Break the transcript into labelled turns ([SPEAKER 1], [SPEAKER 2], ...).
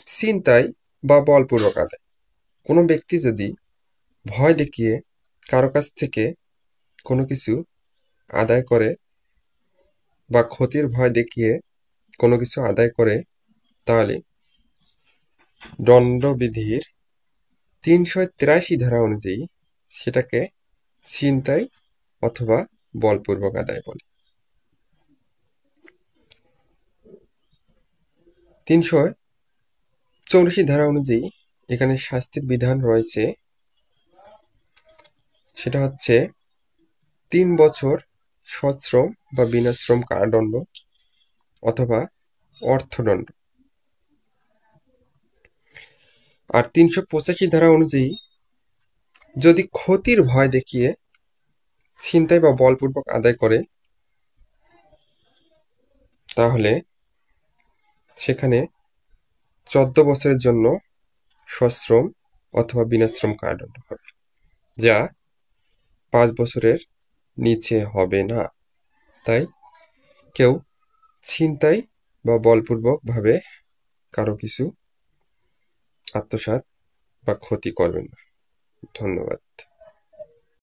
[SPEAKER 1] ছিনতাই বা বলপূর্বক আদায়। কোনো ব্যক্তি যদি ভয় দেখিয়ে কারো কাছ থেকে কোনো কিছু আদায় করে বা ক্ষতির ভয় দেখিয়ে কোনো কিছু আদায় করে, তাহলে দণ্ডবিধির ৩৮৩ ধারা অনুযায়ী সেটাকে ছিনতাই অথবা বলপূর্বক আদায় বলে। ৩৮৪ ধারা অনুযায়ী এখানে শাস্তির বিধান রয়েছে, সেটা হচ্ছে ৩ বছর সশ্রম বা বিনাশ্রম কারাদণ্ড অথবা অর্থদণ্ড। আর ৩৮৫ ধারা অনুযায়ী যদি ক্ষতির ভয় দেখিয়ে ছিনতাই বা বলপূর্বক আদায় করে, তাহলে সেখানে ১৪ বছরের জন্য সশ্রম অথবা বিনাশ্রম কারাদণ্ড হবে, যা ৫ বছরের নিচে হবে না। তাই কেউ ছিনতাই বা বলপূর্বক ভাবে কারো কিছু আত্মসাৎ বা ক্ষতি করবেন না। ধন্যবাদ।